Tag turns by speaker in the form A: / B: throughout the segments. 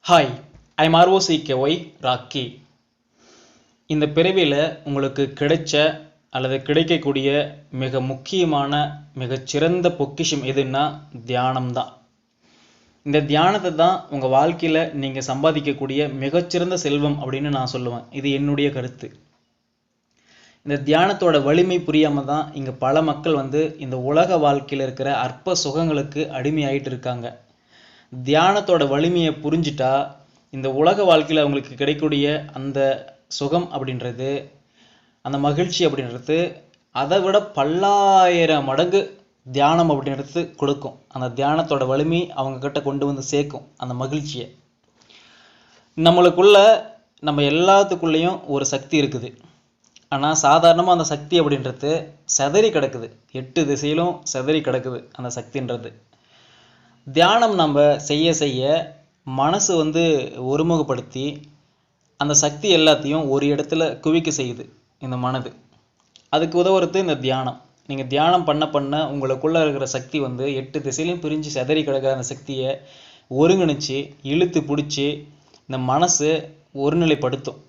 A: Hi, I'm ஆர்ஓசிகேஒய் rakhi. இந்த பிறவியில் உங்களுக்கு கிடைச்ச அல்லது கிடைக்கக்கூடிய மிக முக்கியமான மிகச்சிறந்த பொக்கிஷம் எதுன்னா தியானம் தான். இந்த தியானத்தை தான் உங்கள் வாழ்க்கையில் நீங்கள் சம்பாதிக்கக்கூடிய மிகச்சிறந்த செல்வம் அப்படின்னு நான் சொல்லுவேன். இது என்னுடைய கருத்து. இந்த தியானத்தோட வலிமை புரியாமல் தான் இங்கே பல மக்கள் இந்த உலக வாழ்க்கையில் இருக்கிற அற்ப சுகங்களுக்கு அடிமையாயிட்டு இருக்காங்க. தியானத்தோட வலிமையை புரிஞ்சிட்டா இந்த உலக வாழ்க்கையில் அவங்களுக்கு கிடைக்கக்கூடிய அந்த சுகம் அப்படின்றது, அந்த மகிழ்ச்சி அப்படின்றது அதை விட பல்லாயிரம் மடங்கு தியானம் அப்படின்றது கொடுக்கும். அந்த தியானத்தோட வலிமை அவங்க கிட்ட கொண்டு வந்து சேர்க்கும் அந்த மகிழ்ச்சியை. நம்மளுக்குள்ள நம்ம எல்லாத்துக்குள்ளேயும் ஒரு சக்தி இருக்குது. ஆனால் சாதாரணமாக அந்த சக்தி அப்படின்றது சிதறி கிடக்குது. 8 திசையிலும் சிதறி கிடக்குது அந்த சக்தின்றது. தியானம் நம்ம செய்ய செய்ய மனசு ஒருமுகப்படுத்தி அந்த சக்தி எல்லாத்தையும் ஒரு இடத்துல குவிக்க செய்யுது இந்த மனது. அதுக்கு உதவுறது இந்த தியானம். நீங்கள் தியானம் பண்ண பண்ண உங்களுக்குள்ளே இருக்கிற சக்தி 8 திசையிலையும் பிரிஞ்சு சிதறி கிடக்கிற அந்த சக்தியை ஒருங்கிணைச்சி இழுத்து பிடிச்சி இந்த மனசு ஒருநிலைப்படுத்தும்.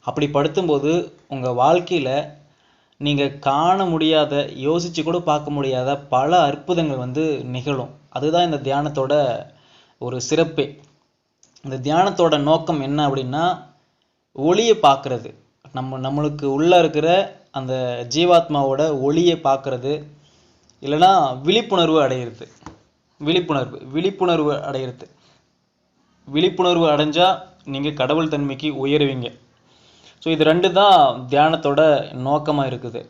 A: அப்படி படுத்தும்போது உங்கள் வாழ்க்கையில் நீங்கள் காண முடியாத, யோசித்து கூட பார்க்க முடியாத பல அற்புதங்கள் நிகழும். அதுதான் இந்த தியானத்தோட ஒரு சிறப்பே. இந்த தியானத்தோட நோக்கம் என்ன அப்படின்னா, ஒளியை பார்க்கறது. நம்மளுக்கு உள்ளே இருக்கிற அந்த ஜீவாத்மாவோட ஒளியை பார்க்கறது, இல்லைன்னா விழிப்புணர்வு அடையிறது. விழிப்புணர்வு அடையிறது. விழிப்புணர்வு அடைஞ்சால் நீங்கள் கடவுள் தன்மைக்கு உயருவீங்க. ஸோ இது 2 தான் தியானத்தோட நோக்கமாக இருக்குது.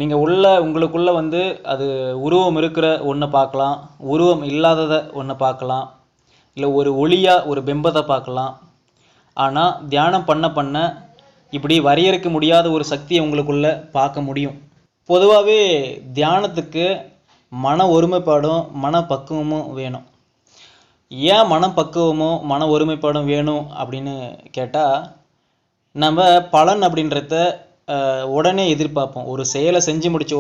A: நீங்கள் உங்களுக்குள்ளே அது உருவம் இருக்கிற ஒன்றை பார்க்கலாம், உருவம் இல்லாததை ஒன்றை பார்க்கலாம், இல்லை ஒரு ஒளியாக ஒரு பிம்பத்தை பார்க்கலாம். ஆனால் தியானம் பண்ண பண்ண இப்படி வரையறுக்க முடியாத ஒரு சக்தியை உங்களுக்குள்ளே பார்க்க முடியும். பொதுவாகவே தியானத்துக்கு மன ஒருமைப்பாடும் மனப்பக்குவமும் வேணும். ஏன் மனப்பக்குவமும் மன ஒருமைப்பாடும் வேணும் அப்படின்னு கேட்டால், நம்ம பலன் அப்படின்றத உடனே எதிர்பார்ப்போம். ஒரு செயலை செஞ்சு முடித்த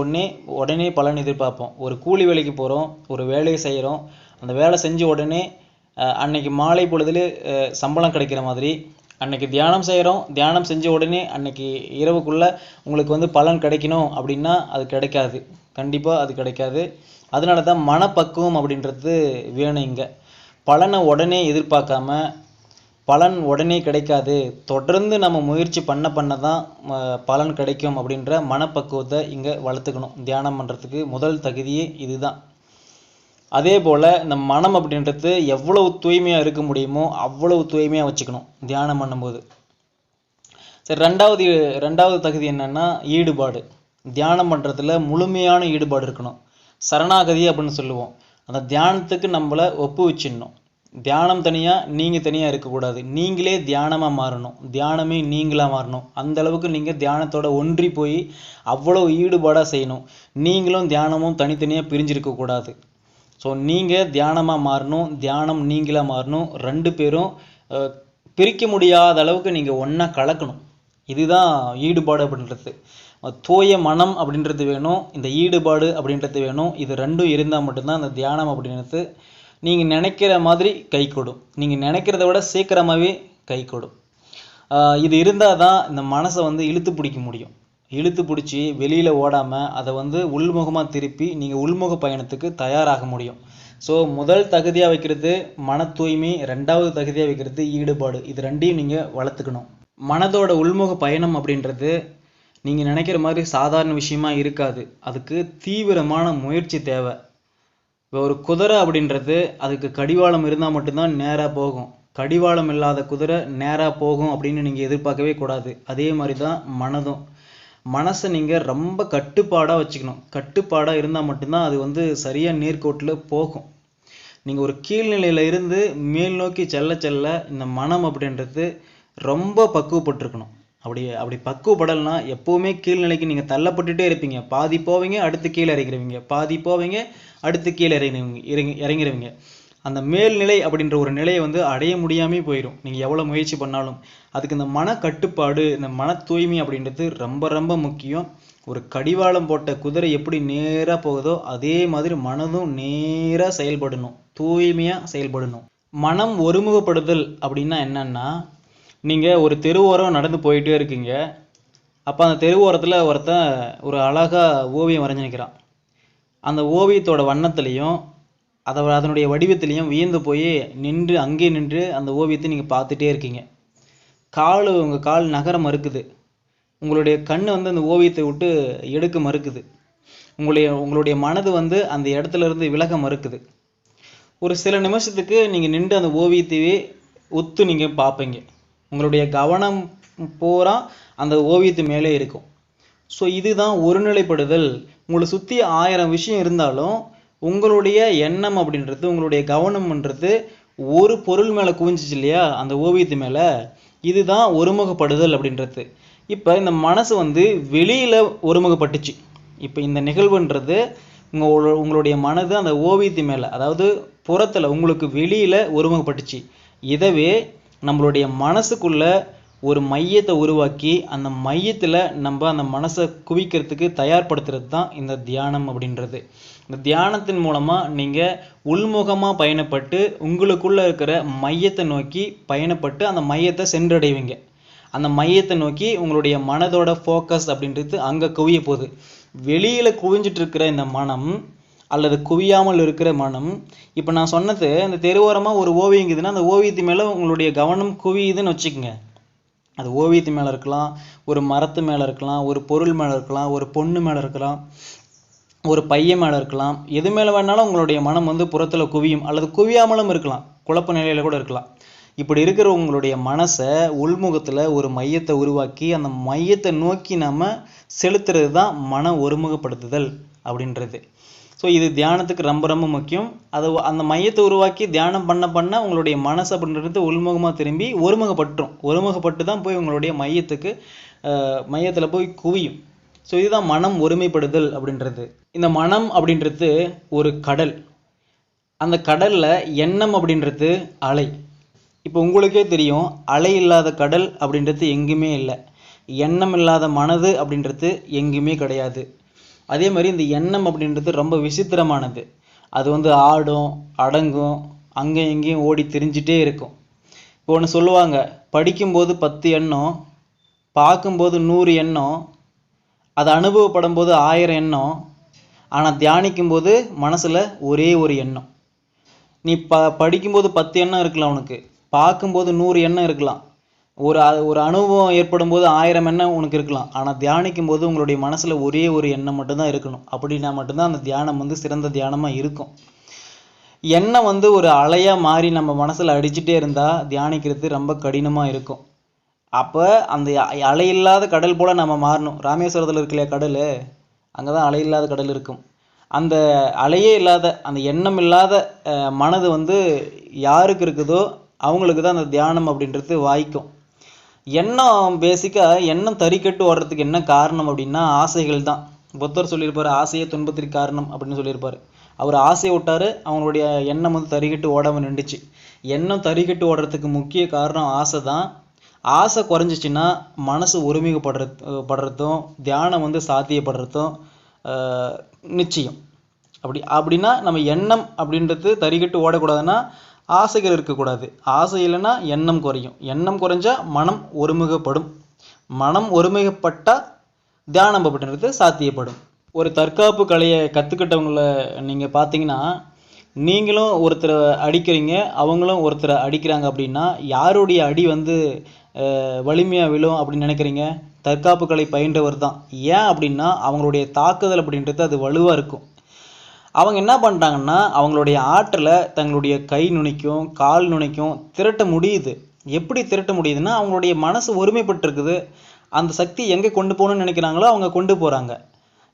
A: உடனே பலன் எதிர்பார்ப்போம். ஒரு கூலி வேலைக்கு போகிறோம், ஒரு வேலையை செய்கிறோம், அந்த வேலை செஞ்ச உடனே அன்னைக்கு மாலை பொழுதில் சம்பளம் கிடைக்கிற மாதிரி, அன்னைக்கு தியானம் செய்கிறோம், தியானம் செஞ்ச உடனே அன்னைக்கு இரவுக்குள்ளே உங்களுக்கு பலன் கிடைக்கணும் அப்படின்னா அது கிடைக்காது. கண்டிப்பாக அது கிடைக்காது. அதனால தான் மனப்பக்குவம் அப்படின்றது வேணும். இங்கே பலனை உடனே எதிர்பார்க்காம, பலன் உடனே கிடைக்காது, தொடர்ந்து நம்ம முயற்சி பண்ண தான் பலன் கிடைக்கும் அப்படின்ற மனப்பக்குவத்தை இங்கே வளர்த்துக்கணும். தியானம் பண்ணுறதுக்கு முதல் தகுதியே இதுதான். அதே போல் இந்த மனம் அப்படின்றது எவ்வளவு தூய்மையாக இருக்க முடியுமோ அவ்வளவு தூய்மையாக வச்சுக்கணும் தியானம் பண்ணும்போது. சரி, ரெண்டாவது தகுதி என்னன்னா ஈடுபாடு. தியானம் பண்ணுறதுல முழுமையான ஈடுபாடு இருக்கணும். சரணாகதி அப்படின்னு சொல்லுவோம். அந்த தியானத்துக்கு நம்மளை ஒப்புவிச்சிடணும். தியானம் தனியாக, நீங்கள் தனியாக இருக்கக்கூடாது. நீங்களே தியானமாக மாறணும், தியானமே நீங்களாக மாறணும். அந்த அளவுக்கு நீங்கள் தியானத்தோட ஒன்றி போய் அவ்வளோ ஈடுபாடாக செய்யணும். நீங்களும் தியானமும் தனித்தனியாக பிரிஞ்சிருக்கக்கூடாது. ஸோ நீங்கள் தியானமாக மாறணும், தியானம் நீங்களாக மாறணும். 2 பேரும் பிரிக்க முடியாத அளவுக்கு நீங்கள் ஒன்றா கலக்கணும். இதுதான் ஈடுபாடு அப்படின்றது. தூய மனம் அப்படின்றது வேணும், இந்த ஈடுபாடு அப்படின்றது வேணும். இது 2ம் இருந்தால் மட்டும்தான் அந்த தியானம் அப்படின்றது நீங்கள் நினைக்கிற மாதிரி கை கொடும். நீங்கள் நினைக்கிறத விட சீக்கிரமாகவே கை கொடும். இது இருந்தால் தான் இந்த மனசை இழுத்து பிடிக்க முடியும். இழுத்து பிடிச்சி வெளியில் ஓடாமல் அதை உள்முகமாக திருப்பி நீங்கள் உள்முக பயணத்துக்கு தயாராக முடியும். ஸோ முதல் தகுதியாக வைக்கிறது மன தூய்மை, 2வது தகுதியாக வைக்கிறது ஈடுபாடு. இது 2ஐயும் நீங்கள் வளர்த்துக்கணும். மனதோட உள்முக பயணம் அப்படின்றது நீங்கள் நினைக்கிற மாதிரி சாதாரண விஷயமா இருக்காது. அதுக்கு தீவிரமான முயற்சி தேவை. ஒரு குதிரை அப்படின்றது அதுக்கு கடிவாளம் இருந்தால் மட்டும்தான் நேராக போகும். கடிவாளம் இல்லாத குதிரை நேராக போகும் அப்படின்னு நீங்கள் எதிர்பார்க்கவே கூடாது. அதே மாதிரி தான் மனதும். மனசை நீங்கள் ரொம்ப கட்டுப்பாடாக வச்சுக்கணும். கட்டுப்பாடாக இருந்தால் மட்டும்தான் அது சரியாக நேர்கோட்டில் போகும். நீங்கள் ஒரு கீழ்நிலையில் இருந்து மேல் நோக்கி செல்ல செல்ல இந்த மனம் அப்படின்றது ரொம்ப பக்குவப்பட்டிருக்கணும். அப்படி பக்குவப்படலைன்னா எப்போவுமே கீழ்நிலைக்கு நீங்கள் தள்ளப்பட்டுட்டே இருப்பீங்க. பாதி போவீங்க, அடுத்து கீழே இறங்கிறவங்க, பாதி போவீங்க, அடுத்து கீழே இறங்கிறவங்க. அந்த மேல்நிலை அப்படின்ற ஒரு நிலையை அடைய முடியாமல் போயிடும் நீங்கள் எவ்வளோ முயற்சி பண்ணாலும். அதுக்கு இந்த மன கட்டுப்பாடு, இந்த மன தூய்மை அப்படின்றது ரொம்ப ரொம்ப முக்கியம். ஒரு கடிவாளம் போட்ட குதிரை எப்படி நேராக போகுதோ அதே மாதிரி மனதும் நேராக செயல்படணும், தூய்மையாக செயல்படணும். மனம் ஒருமுகப்படுதல் அப்படின்னா என்னன்னா, நீங்கள் ஒரு தெருவோரம் நடந்து போயிட்டே இருக்கீங்க. அப்போ அந்த தெருவோரத்தில் ஒருத்தன் ஒரு அழகாக ஓவியம் வரைஞ்சி நிற்கிறான். அந்த ஓவியத்தோட வண்ணத்துலேயும் அதனுடைய வடிவத்திலையும் வியந்து போய் அங்கேயே நின்று அந்த ஓவியத்தை நீங்கள் பார்த்துட்டே இருக்கீங்க. உங்கள் கால் நகர மறுக்குது. உங்களுடைய கண் வந்து அந்த ஓவியத்தை விட்டு எடுக்க மறுக்குது. உங்களுடைய மனது வந்து அந்த இடத்துல இருந்து விலக மறுக்குது. ஒரு சில நிமிஷத்துக்கு நீங்கள் நின்று அந்த ஓவியத்தையே ஒத்து நீங்கள் பார்ப்பீங்க. உங்களுடைய கவனம் பூரா அந்த ஓவியத்து மேலே இருக்கும். ஸோ இதுதான் ஒருநிலைப்படுதல். உங்களை சுற்றி 1000 விஷயம் இருந்தாலும் உங்களுடைய எண்ணம் அப்படின்றது, உங்களுடைய கவனம்ன்றது ஒரு பொருள் மேலே குவிஞ்சிச்சு இல்லையா, அந்த ஓவியத்து மேலே. இதுதான் ஒருமுகப்படுதல் அப்படின்றது. இப்போ இந்த மனசு வந்து வெளியில் ஒருமுகப்பட்டுச்சு. இப்போ இந்த நிகழ்வுன்றது உங்களுடைய மனது அந்த ஓவியத்து மேலே, அதாவது புறத்தில் உங்களுக்கு வெளியில் ஒருமுகப்பட்டுச்சு. இதவே நம்மளுடைய மனசுக்குள்ள ஒரு மையத்தை உருவாக்கி அந்த மையத்தில் நம்ம அந்த மனசை குவிக்கிறதுக்கு தயார்படுத்துறது தான் இந்த தியானம் அப்படின்றது. இந்த தியானத்தின் மூலமாக நீங்கள் உள்முகமாக பயணப்பட்டு உங்களுக்குள்ளே இருக்கிற மையத்தை நோக்கி பயணப்பட்டு அந்த மையத்தை சென்றடைவீங்க. அந்த மையத்தை நோக்கி உங்களுடைய மனதோட ஃபோக்கஸ் அப்படின்றது அங்கே குவிய போகுது. வெளியில் குவிஞ்சிட்டு இருக்கிற இந்த மனம் அல்லது குவியாமல் இருக்கிற மனம், இப்போ நான் சொன்னது அந்த தெருவோரமாக ஒரு ஓவியம் இருக்குதுன்னா அந்த ஓவியத்து மேலே உங்களுடைய கவனம் குவியுதுன்னு வச்சுக்கோங்க. அது ஓவியத்து மேலே இருக்கலாம், ஒரு மரத்து மேலே இருக்கலாம், ஒரு பொருள் மேலே இருக்கலாம், ஒரு பொண்ணு மேலே இருக்கலாம், ஒரு பையன் மேலே இருக்கலாம். எது மேலே வேணாலும் உங்களுடைய மனம் வந்து புறத்தில் குவியும் அல்லது குவியாமலும் இருக்கலாம், குழப்ப நிலையில் கூட இருக்கலாம். இப்படி இருக்கிற உங்களுடைய மனசை உள்முகத்தில் ஒரு மையத்தை உருவாக்கி அந்த மையத்தை நோக்கி நம்ம செலுத்துறது தான் மன ஒருமுகப்படுத்துதல் அப்படின்றது. ஸோ இது தியானத்துக்கு ரொம்ப ரொம்ப முக்கியம். அந்த மையத்தை உருவாக்கி தியானம் பண்ண உங்களுடைய மனசு அப்படின்றது உள்முகமாக திரும்பி ஒருமுகப்பட்டு தான் போய் உங்களுடைய மையத்தில் போய் குவியும். ஸோ இதுதான் மனம் ஒருமைப்படுதல் அப்படின்றது. இந்த மனம் அப்படின்றது ஒரு கடல். அந்த கடலில் எண்ணம் அப்படின்றது அலை. இப்போ உங்களுக்கே தெரியும், அலை இல்லாத கடல் அப்படின்றது எங்குமே இல்லை. எண்ணம் இல்லாத மனது அப்படின்றது எங்குமே கிடையாது. அதே மாதிரி இந்த எண்ணம் அப்படின்றது ரொம்ப விசித்திரமானது. அது வந்து ஆடும் அடங்கும், அங்கே எங்கேயும் ஓடி திரிஞ்சிட்டே இருக்கும். இப்போ ஒன்று சொல்லுவாங்க, படிக்கும்போது 10 எண்ணம், பார்க்கும்போது 100 எண்ணம், அது அனுபவப்படும் போது 1000 எண்ணம், ஆனால் தியானிக்கும்போது மனசில் ஒரே ஒரு எண்ணம். நீ படிக்கும்போது 10 எண்ணம் இருக்கலாம், உனக்கு பார்க்கும்போது 100 எண்ணம் இருக்கலாம், ஒரு அனுபவம் ஏற்படும் போது 1000 எண்ணம் உனக்கு இருக்கலாம். ஆனால் தியானிக்கும் போது உங்களுடைய மனசில் ஒரே ஒரு எண்ணம் மட்டும்தான் இருக்கணும். அப்படின்னா மட்டும்தான் அந்த தியானம் வந்து சிறந்த தியானமாக இருக்கும். எண்ணம் வந்து ஒரு அலையாக மாறி நம்ம மனசில் அடிச்சுட்டே இருந்தால் தியானிக்கிறது ரொம்ப கடினமாக இருக்கும். அப்போ அந்த அலையில்லாத கடல் போல் நம்ம மாறணும். ராமேஸ்வரத்தில் இருக்கலையா கடல், அங்கே தான் அலையில்லாத கடல் இருக்கும். அந்த அலையே இல்லாத அந்த எண்ணம் இல்லாத மனது வந்து யாருக்கு இருக்குதோ அவங்களுக்கு தான் அந்த தியானம் அப்படின்றது வாய்க்கும். எண்ணம் எண்ணம் தறிக்கட்டு ஓடுறதுக்கு என்ன காரணம் அப்படின்னா ஆசைகள் தான். புத்தர் சொல்லியிருப்பார், ஆசையே துன்பத்திற்கு காரணம் அப்படின்னு சொல்லியிருப்பார். அவர் ஆசையை விட்டார், அவங்களுடைய எண்ணம் வந்து தறிக்கட்டு ஓடாமல் நின்றுச்சு. எண்ணம் தறிக்கட்டு ஓடுறதுக்கு முக்கிய காரணம் ஆசை தான். ஆசை குறைஞ்சிச்சின்னா மனசு ஒருமுகப்படுறதும் தியானம் வந்து சாத்தியப்படுறதும் நிச்சயம். அப்படின்னா நம்ம எண்ணம் அப்படின்றது தறிக்கட்டு ஓடக்கூடாதுன்னா ஆசைகள் இருக்கக்கூடாது. ஆசை இல்லைன்னா எண்ணம் குறையும். எண்ணம் குறைஞ்சா மனம் ஒருமுகப்படும். மனம் ஒருமுகப்பட்டால் தியானம் அப்படின்றது சாத்தியப்படும். ஒரு தற்காப்பு கலையை கற்றுக்கிட்டவங்களை நீங்கள் பார்த்தீங்கன்னா, நீங்களும் ஒருத்தரை அடிக்கிறீங்க, அவங்களும் ஒருத்தரை அடிக்கிறாங்க அப்படின்னா யாருடைய அடி வந்து வலிமையாக விழும் அப்படின்னு நினைக்கிறீங்க? தற்காப்பு கலை பயின்றவர் தான். ஏன் அப்படின்னா அவங்களுடைய தாக்குதல் அப்படின்றது அது வலுவாக இருக்கும். அவங்க என்ன பண்ணுறாங்கன்னா அவங்களுடைய ஆற்றலை தங்களுடைய கை நுனிக்கும் கால் நுனிக்கும் திரட்ட முடியுது. எப்படி திரட்ட முடியுதுன்னா அவங்களுடைய மனசு ஒருமைப்பட்டிருக்குது. அந்த சக்தி எங்கே கொண்டு போகணும்னு நினைக்கிறாங்களோ அவங்க கொண்டு போகிறாங்க.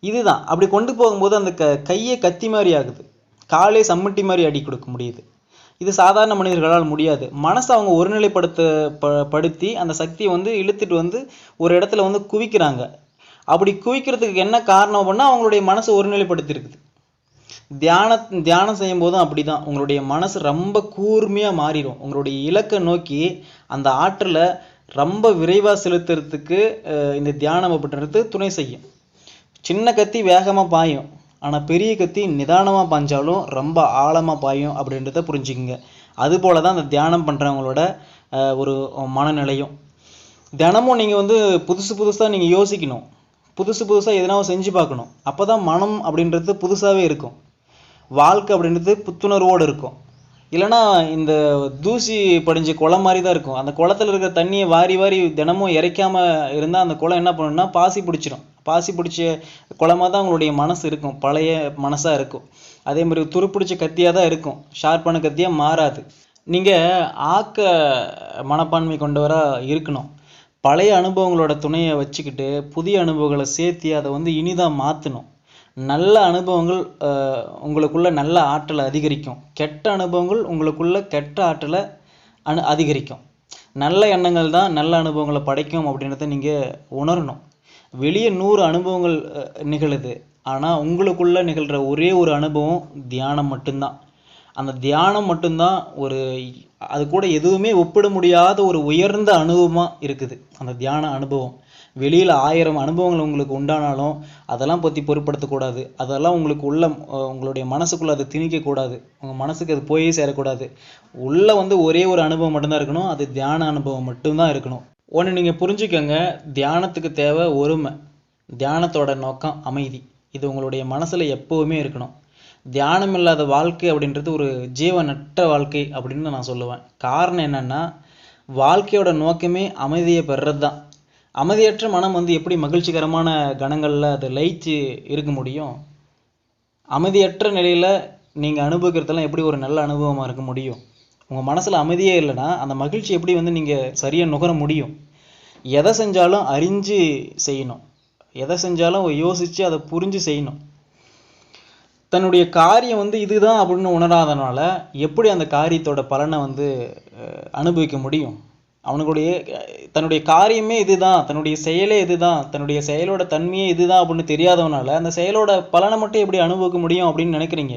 A: இதுதான். அப்படி கொண்டு போகும்போது அந்த கையே கத்தி மாதிரி ஆகுது, காலே சம்மட்டி மாதிரி அடி கொடுக்க முடியுது. இது சாதாரண மனிதர்களால் முடியாது. மனசை அவங்க ஒருநிலைப்படுத்தி அந்த சக்தியை வந்து இழுத்துட்டு வந்து ஒரு இடத்துல வந்து குவிக்கிறாங்க. அப்படி குவிக்கிறதுக்கு என்ன காரணம் அப்படின்னா அவங்களுடைய மனசு ஒருநிலைப்படுத்தியிருக்குது. தியானம் செய்யும் போதும் அப்படிதான். உங்களுடைய மனசு ரொம்ப கூர்மையாக மாறிடும். உங்களுடைய இலக்கை நோக்கி அந்த ஆற்றலை ரொம்ப விரைவாக செலுத்துறதுக்கு இந்த தியானம் அப்படின்றது துணை செய்யும். சின்ன கத்தி வேகமாக பாயும், ஆனால் பெரிய கத்தி நிதானமாக பாய்ஞ்சாலும் ரொம்ப ஆழமாக பாயும் அப்படின்றத புரிஞ்சுக்குங்க. அதுபோல தான் அந்த தியானம் பண்ணுறவங்களோட ஒரு மனநிலையும். தினமும் நீங்கள் வந்து புதுசு புதுசாக நீங்கள் யோசிக்கணும், புதுசு புதுசாக எதனாவது செஞ்சு பார்க்கணும். அப்போ தான் மனம் அப்படின்றது புதுசாகவே இருக்கும், வாழ்க்கை அப்படின்றது புத்துணர்வோடு இருக்கும். இல்லைனா இந்த தூசி படிஞ்ச குளம் மாதிரி தான் இருக்கும். அந்த குளத்தில் இருக்கிற தண்ணியை வாரி வாரி தினமும் இறைக்காமல் இருந்தால் அந்த குளம் என்ன பண்ணணும்னா பாசி பிடிச்சிடும். பாசி பிடிச்ச குளமாக தான் உங்களுடைய மனசு இருக்கும், பழைய மனசாக இருக்கும். அதே மாதிரி துருப்பிடிச்ச கத்தியாக தான் இருக்கும், ஷார்ப்பான கத்தியாக மாறாது. நீங்கள் ஆக்க மனப்பான்மை கொண்டவராக இருக்கணும். பழைய அனுபவங்களோட துணையை வச்சுக்கிட்டு புதிய அனுபவங்களை சேர்த்து அதை வந்து இனிதாக மாற்றணும். நல்ல அனுபவங்கள் உங்களுக்குள்ள நல்ல ஆற்றலை அதிகரிக்கும், கெட்ட அனுபவங்கள் உங்களுக்குள்ள கெட்ட ஆற்றலை அதிகரிக்கும். நல்ல எண்ணங்கள் தான் நல்ல அனுபவங்களை படைக்கும் அப்படின்றத நீங்கள் உணரணும். வெளியே 100 அனுபவங்கள் நிகழுது, ஆனால் உங்களுக்குள்ள நிகழ்கிற ஒரே ஒரு அனுபவம் தியானம் மட்டும்தான். அந்த தியானம் மட்டும்தான் அது கூட எதுவுமே ஒப்பிட முடியாத ஒரு உயர்ந்த அனுபவமாக இருக்குது அந்த தியான அனுபவம். வெளியில் 1000 அனுபவங்கள் உங்களுக்கு உண்டானாலும் அதெல்லாம் பற்றி பொருட்படுத்தக்கூடாது. அதெல்லாம் உங்களுடைய மனசுக்குள்ளே அதை திணிக்கக்கூடாது, உங்கள் மனசுக்கு அது போயே சேரக்கூடாது. உள்ளே வந்து ஒரே ஒரு அனுபவம் மட்டும்தான் இருக்கணும், அது தியான அனுபவம் மட்டும்தான் இருக்கணும். ஒன்று நீங்கள் புரிஞ்சுக்கங்க, தியானத்துக்கு தேவை ஒருமை, தியானத்தோட நோக்கம் அமைதி. இது உங்களுடைய மனசில் எப்போவுமே இருக்கணும். தியானம் இல்லாத வாழ்க்கை அப்படின்றது ஒரு ஜீவனற்ற வாழ்க்கை அப்படின்னு நான் சொல்லுவேன். காரணம் என்னன்னா, வாழ்க்கையோட நோக்கமே அமைதியை பெறுறது தான். அமைதியற்ற மனம் வந்து எப்படி மகிழ்ச்சிகரமான கணங்களில் அதை லயிச்சு இருக்க முடியும்? அமைதியற்ற நிலையில் நீங்கள் அனுபவிக்கிறதெல்லாம் எப்படி ஒரு நல்ல அனுபவமாக இருக்க முடியும்? உங்கள் மனசில் அமைதியே இல்லைன்னா அந்த மகிழ்ச்சி எப்படி வந்து நீங்கள் சரியாக நுகர முடியும்? எதை செஞ்சாலும் அறிஞ்சு செய்யணும், எதை செஞ்சாலும் யோசித்து அதை புரிஞ்சு செய்யணும். தன்னுடைய காரியம் வந்து இதுதான் அப்படின்னு உணராதனால எப்படி அந்த காரியத்தோட பலனை வந்து அனுபவிக்க முடியும்? அவனுடைய தன்னுடைய காரியமே இதுதான், தன்னுடைய செயலே இதுதான், தன்னுடைய செயலோட தன்மையே இதுதான் அப்படின்னு தெரியாதவனால அந்த செயலோட பலனை மட்டும் எப்படி அனுபவிக்க முடியும் அப்படின்னு நினைக்கிறீங்க?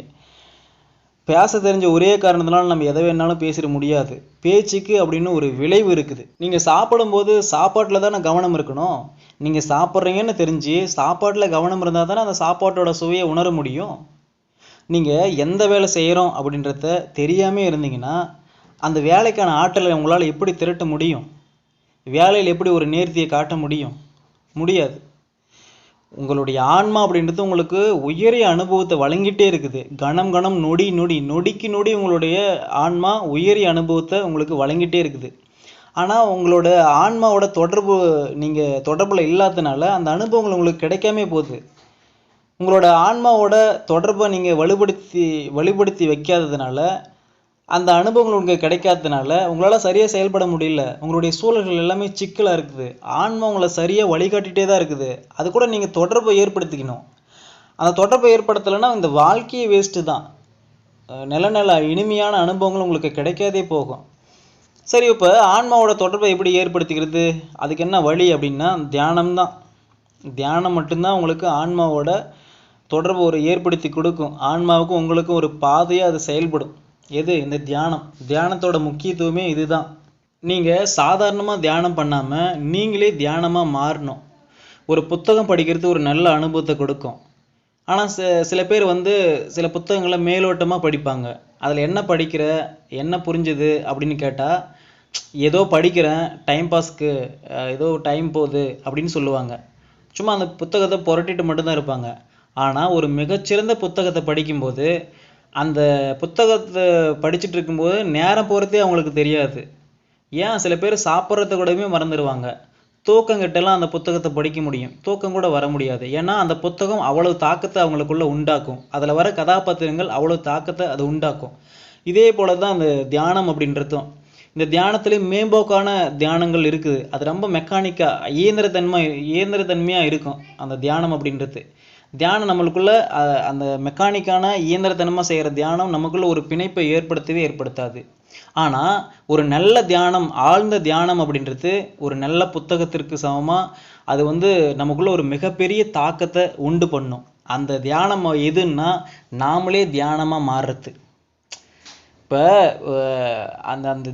A: பேச தெரிஞ்ச ஒரே காரணத்தினால நம்ம எதை வேணாலும் பேசிட முடியாது. பேச்சுக்கு அப்படின்னு ஒரு விளைவு இருக்குது. நீங்கள் சாப்பிடும்போது சாப்பாட்டில் தானே கவனம் இருக்கணும். நீங்கள் சாப்பிட்றீங்கன்னு தெரிஞ்சு சாப்பாட்டில் கவனம் இருந்தால் தானே அந்த சாப்பாட்டோட சுவையை உணர முடியும். நீங்கள் எந்த வேலை செய்கிறோம் அப்படின்றத தெரியாமல் இருந்தீங்கன்னா அந்த வேலைக்கான ஆற்றலை உங்களால் எப்படி திரட்ட முடியும்? வேலையில் எப்படி ஒரு நேர்த்தியை காட்ட முடியும்? முடியாது. உங்களுடைய ஆன்மா அப்படின்றது உங்களுக்கு உயரிய அனுபவத்தை வழங்கிட்டே இருக்குது. கணம் கணம் நொடி நொடி நொடிக்கு நொடி உங்களுடைய ஆன்மா உயரிய அனுபவத்தை உங்களுக்கு வழங்கிட்டே இருக்குது. ஆனால் உங்களோட ஆன்மாவோட நீங்கள் தொடர்பில் இல்லாததுனால அந்த அனுபவங்கள் உங்களுக்கு கிடைக்காமே போகுது. உங்களோட ஆன்மாவோட தொடர்பை நீங்கள் வலுப்படுத்தி வைக்காததுனால அந்த அனுபவங்கள் உங்களுக்கு கிடைக்காததுனால உங்களால் சரியாக செயல்பட முடியல. உங்களுடைய சூழல்கள் எல்லாமே சிக்கலாக இருக்குது. ஆன்மா உங்களை சரியாக வழிகாட்டிகிட்டே தான் இருக்குது. அது கூட நீங்கள் தொடர்பை ஏற்படுத்திக்கணும். அந்த தொடர்பை ஏற்படுத்தலைன்னா இந்த வாழ்க்கையே வேஸ்ட்டு தான். நல்ல இனிமையான அனுபவங்கள் உங்களுக்கு கிடைக்காதே போகும். சரி, இப்போ ஆன்மாவோட தொடர்பை எப்படி ஏற்படுத்திக்கிறது? அதுக்கு என்ன வழி அப்படின்னா தியானம் தான். தியானம் மட்டும்தான் உங்களுக்கு ஆன்மாவோட தொடர்பை ஏற்படுத்தி கொடுக்கும். ஆன்மாவுக்கும் உங்களுக்கும் ஒரு பாதையாக அது செயல்படும். எது? இந்த தியானம். தியானத்தோட முக்கியத்துவமே இதுதான். நீங்கள் சாதாரணமாக தியானம் பண்ணாமல் நீங்களே தியானமாக மாறணும். ஒரு புத்தகம் படிக்கிறது ஒரு நல்ல அனுபவத்தை கொடுக்கும். ஆனால் சில பேர் வந்து சில புத்தகங்களை மேலோட்டமாக படிப்பாங்க. அதில் என்ன படிக்கிற, என்ன புரிஞ்சுது அப்படின்னு கேட்டால் ஏதோ படிக்கிறேன், டைம் பாஸ்க்கு, ஏதோ டைம் போகுது அப்படின்னு சொல்லுவாங்க. சும்மா அந்த புத்தகத்தை புரட்டிட்டு மட்டும்தான் இருப்பாங்க. ஆனால் ஒரு மிகச்சிறந்த புத்தகத்தை படிக்கும்போது அந்த புத்தகத்தை படிச்சுட்டு இருக்கும்போது நேரம் போகிறதே அவங்களுக்கு தெரியாது. ஏன்? சில பேர் சாப்பிட்றத கூடவே மறந்துடுவாங்க. தூக்கங்கிட்டலாம் அந்த புத்தகத்தை படிக்க முடியும், தூக்கம் கூட வர முடியாது. ஏன்னா அந்த புத்தகம் அவ்வளவு தாக்கத்தை அவங்களுக்குள்ள உண்டாக்கும். அதில் வர கதாபாத்திரங்கள் அவ்வளவு தாக்கத்தை அது உண்டாக்கும். இதே போல தான் அந்த தியானம் அப்படின்றதும். இந்த தியானத்துலேயே மேம்போக்கான தியானங்கள் இருக்குது. அது ரொம்ப மெக்கானிக்காக இயந்திரத்தன்மையாக இருக்கும் அந்த தியானம் அப்படின்றது. தியானம் நம்மளுக்குள்ள அந்த மெக்கானிக்கான இயந்திரத்தனமாக செய்கிற தியானம் நமக்குள்ள ஒரு பிணைப்பை ஏற்படுத்தாது. ஆனால் ஒரு நல்ல தியானம், ஆழ்ந்த தியானம் அப்படின்றது ஒரு நல்ல புத்தகத்திற்கு சமமாக அது வந்து நமக்குள்ள ஒரு மிகப்பெரிய தாக்கத்தை உண்டு பண்ணும். அந்த தியானம் எதுன்னா நாமளே தியானமாக மாறுறது. இப்போ அந்த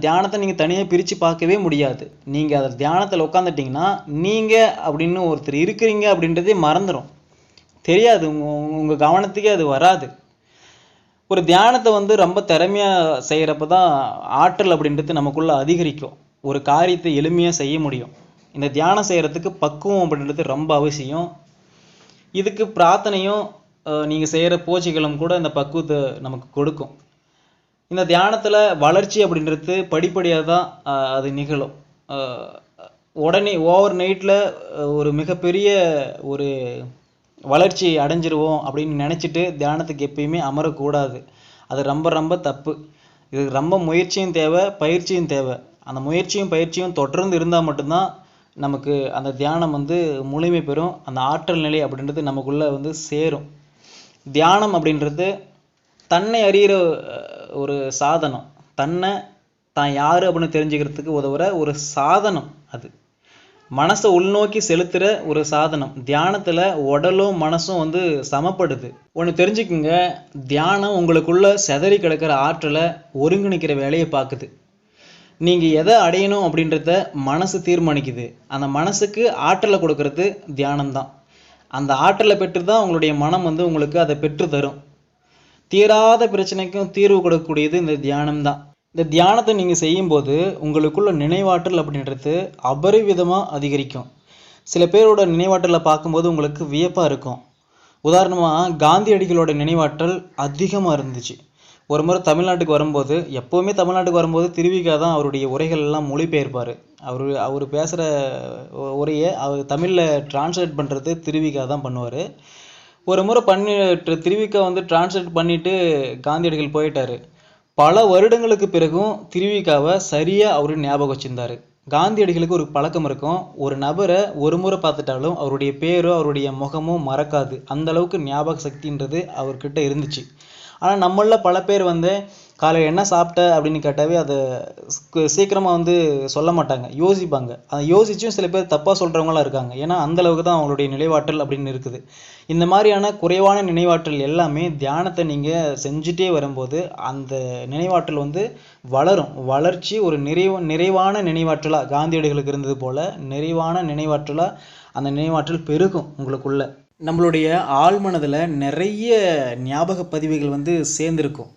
A: தியானத்தை நீங்கள் தனியாக பிரித்து பார்க்கவே முடியாது. நீங்கள் அதை தியானத்தில் உட்காந்துட்டிங்கன்னா நீங்கள் அப்படின்னு ஒருத்தர் இருக்கிறீங்க அப்படின்றதே மறந்துடும், தெரியாது, உங்கள் கவனத்துக்கே அது வராது. ஒரு தியானத்தை வந்து ரொம்ப திறமையாக செய்கிறப்ப தான் ஆற்றல் அப்படின்றது நமக்குள்ள அதிகரிக்கும். ஒரு காரியத்தை எளிமையாக செய்ய முடியும். இந்த தியானம் செய்கிறதுக்கு பக்குவம் அப்படின்றது ரொம்ப அவசியம். இதுக்கு பிரார்த்தனையும் நீங்கள் செய்கிற பூஜைகளும் கூட இந்த பக்குவத்தை நமக்கு கொடுக்கும். இந்த தியானத்தில் வளர்ச்சி அப்படின்றது படிப்படியாக தான் அது நிகழும். உடனே ஓவர் நைட்டில் ஒரு மிகப்பெரிய ஒரு வளர்ச்சி அடைஞ்சிருவோம் அப்படின்னு நினச்சிட்டு தியானத்துக்கு எப்பயுமே அமரக்கூடாது. அது ரொம்ப ரொம்ப தப்பு. இதுக்கு ரொம்ப முயற்சியும் தேவை, பயிற்சியும் தேவை. அந்த முயற்சியும் பயிற்சியும் தொடர்ந்து இருந்தால் மட்டும்தான் நமக்கு அந்த தியானம் வந்து முழுமை பெறும். அந்த ஆற்றல் நிலை அப்படின்றது நமக்குள்ளே வந்து சேரும். தியானம் அப்படின்றது தன்னை அறிகிற ஒரு சாதனம். தன்னை தான் யார் அப்படின்னு தெரிஞ்சுக்கிறதுக்கு உதவுற ஒரு சாதனம். அது மனசை உள்நோக்கி செலுத்துகிற ஒரு சாதனம். தியானத்தில் உடலும் மனசும் வந்து சமப்படுது. ஒன்று தெரிஞ்சுக்குங்க, தியானம் உங்களுக்குள்ள செதறி கிடக்கிற ஆற்றலை ஒருங்கிணைக்கிற வேலையை பார்க்குது. நீங்கள் எதை அடையணும் அப்படின்றத மனசு தீர்மானிக்குது. அந்த மனசுக்கு ஆற்றலை கொடுக்கறது தியானம்தான். அந்த ஆற்றலை பெற்று தான் உங்களுடைய மனம் வந்து உங்களுக்கு அதை பெற்று தரும். தீராத பிரச்சனைக்கும் தீர்வு கொடுக்கக்கூடியது இந்த தியானம்தான். இந்த தியானத்தை நீங்கள் செய்யும்போது உங்களுக்குள்ள நினைவாற்றல் அப்படின்றது அபரிவிதமாக அதிகரிக்கும். சில பேரோட நினைவாற்றலை பார்க்கும்போது உங்களுக்கு வியப்பாக இருக்கும். உதாரணமாக காந்தியடிகளோட நினைவாற்றல் அதிகமாக இருந்துச்சு. ஒரு முறை தமிழ்நாட்டுக்கு வரும்போது, எப்போவுமே தமிழ்நாட்டுக்கு வரும்போது திருவிக்கா தான் அவருடைய உரைகள் எல்லாம் மொழிபெயர்ப்பார். அவர் பேசுகிற உரையை அவர் தமிழில் டிரான்ஸ்லேட் பண்ணுறது திருவிக்கா தான் பண்ணுவார். ஒரு முறை திருவிக்கா வந்து டிரான்ஸ்லேட் பண்ணிவிட்டு காந்தியடிகள் போயிட்டார். பல வருடங்களுக்கு பிறகும் திருவிக்காவை சரியாக அவர் ஞாபகம் வச்சுருந்தார். காந்தியடிகளுக்கு ஒரு பழக்கம் இருக்கும், ஒரு நபரை ஒரு முறை பார்த்துட்டாலும் அவருடைய பேரோ அவருடைய முகமோ மறக்காது. அந்தளவுக்கு ஞாபக சக்தின்றது அவர்கிட்ட இருந்துச்சு. ஆனால் நம்மளில் பல பேர் வந்து காலையில் என்ன சாப்பிட்ட அப்படின்னு கேட்டாவே அதை சீக்கிரமாக வந்து சொல்ல மாட்டாங்க, யோசிப்பாங்க. அதை யோசிச்சும் சில பேர் தப்பாக சொல்கிறவங்களாம் இருக்காங்க. ஏன்னா அந்தளவுக்கு தான் அவங்களுடைய நினைவாற்றல் அப்படின்னு இருக்குது. இந்த மாதிரியான குறைவான நினைவாற்றல் எல்லாமே தியானத்தை நீங்கள் செஞ்சுட்டே வரும்போது அந்த நினைவாற்றல் வந்து வளரும். வளர்ச்சி ஒரு நிறைவான நினைவாற்றலாக காந்தியடிகளுக்கு இருந்தது போல் நிறைவான நினைவாற்றலாக அந்த நினைவாற்றல் பெருகும் உங்களுக்குள்ள. நம்மளுடைய ஆழ்மனதில் நிறைய ஞாபக பதிவுகள் வந்து சேர்ந்துருக்கும்.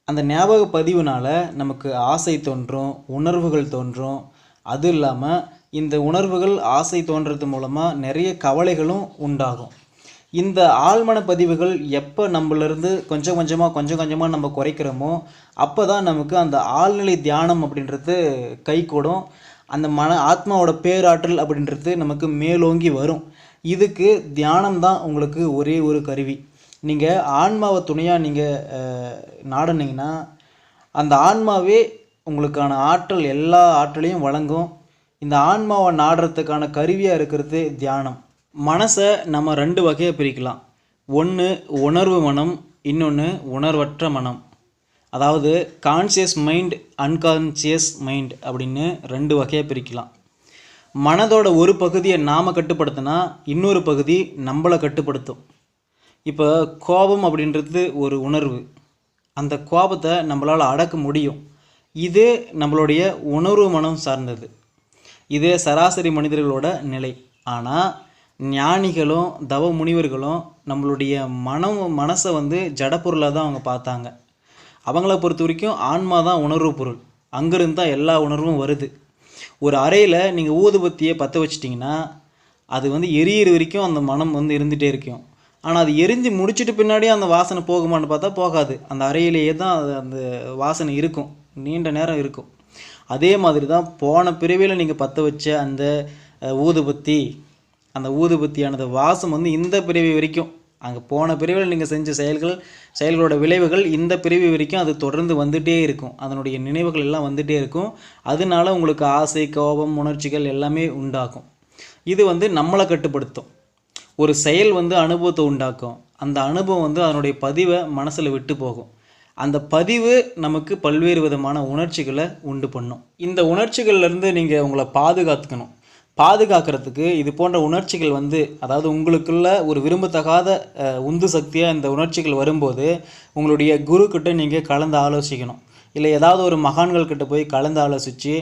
A: அந்த ஞாபக பதிவுனால் நமக்கு ஆசை தோன்றும், உணர்வுகள் தோன்றும். அது இல்லாமல் இந்த உணர்வுகள் ஆசை தோன்றது மூலமாக நிறைய கவலைகளும் உண்டாகும். இந்த ஆழ்மன பதிவுகள் எப்போ நம்மளிருந்து கொஞ்சம் கொஞ்சமாக நம்ம குறைக்கிறோமோ அப்போ தான் நமக்கு அந்த ஆழ்நிலை தியானம் அப்படின்றது கைகூடும். அந்த ஆத்மாவோட பேராற்றல் அப்படின்றது நமக்கு மேலோங்கி வரும். இதுக்கு தியானம் தான் உங்களுக்கு ஒரே ஒரு கருவி. நீங்கள் ஆன்மாவை துணையாக நீங்கள் நாடினீங்கன்னா அந்த ஆன்மாவே உங்களுக்கான ஆற்றல் எல்லா ஆற்றலையும் வழங்கும். இந்த ஆன்மாவை நாடுறதுக்கான கருவியாக இருக்கிறது தியானம். மனசை நம்ம 2 வகையாக பிரிக்கலாம். ஒன்று உணர்வு மனம், இன்னொன்று உணர்வற்ற மனம். அதாவது கான்சியஸ் மைண்ட், அன்கான்சியஸ் மைண்ட் அப்படின்னு 2 வகையாக பிரிக்கலாம். மனதோட ஒரு பகுதியை நாம் கட்டுப்படுத்தினா இன்னொரு பகுதி நம்மளை கட்டுப்படுத்தும். இப்போ கோபம் அப்படின்றது ஒரு உணர்வு. அந்த கோபத்தை நம்மளால் அடக்க முடியும். இது நம்மளுடைய உணர்வு மனம் சார்ந்தது. இது சராசரி மனிதர்களோட நிலை. ஆனால் ஞானிகளும் தவ முனிவர்களும் நம்மளுடைய மனசை வந்து ஜடப்பொருளாக தான் அவங்க பார்த்தாங்க. அவங்கள பொறுத்த வரைக்கும் ஆன்மா தான் உணர்வு பொருள். அங்கேருந்து தான் எல்லா உணர்வும் வருது. ஒரு அறையில் நீங்கள் ஊதுபத்தியை பற்ற வச்சிட்டிங்கன்னா அது வந்து எரியிற வரைக்கும் அந்த மனம் வந்து இருந்துகிட்டே இருக்கும். ஆனால் அது எரிஞ்சு முடிச்சுட்டு பின்னாடியே அந்த வாசனை போகுமான்னு பார்த்தா போகாது. அந்த அறையிலேயே தான் அந்த வாசனை இருக்கும், நீண்ட நேரம் இருக்கும். அதே மாதிரி தான் போன பிறவியில் நீங்கள் பற்ற வச்ச அந்த ஊதுபத்தியானது வாசம் வந்து இந்த பிறவி வரைக்கும், அங்கே போன பிறவியில் நீங்கள் செஞ்ச செயல்களோட விளைவுகள் இந்த பிறவி வரைக்கும் அது தொடர்ந்து வந்துகிட்டே இருக்கும். அதனுடைய நினைவுகள் எல்லாம் வந்துகிட்டே இருக்கும். அதனால உங்களுக்கு ஆசை, கோபம், உணர்ச்சிகள் எல்லாமே உண்டாகும். இது வந்து நம்மளை கட்டுப்படுத்தும். ஒரு செயல் வந்து அனுபவத்தை உண்டாக்கும். அந்த அனுபவம் வந்து அதனுடைய பதிவை மனசில் விட்டு போகும். அந்த பதிவு நமக்கு பல்வேறு விதமான உணர்ச்சிகளை உண்டு பண்ணும். இந்த உணர்ச்சிகள்லேருந்து நீங்கள் உங்களை பாதுகாக்கிறதுக்கு இது போன்ற உணர்ச்சிகள் வந்து, அதாவது உங்களுக்குள்ள ஒரு விரும்பத்தகாத உந்து சக்தியாக இந்த உணர்ச்சிகள் வரும்போது உங்களுடைய குருக்கிட்ட நீங்கள் கலந்து ஆலோசிக்கணும். இல்லை ஏதாவது ஒரு மகான்கள்கிட்ட போய் கலந்து ஆலோசித்து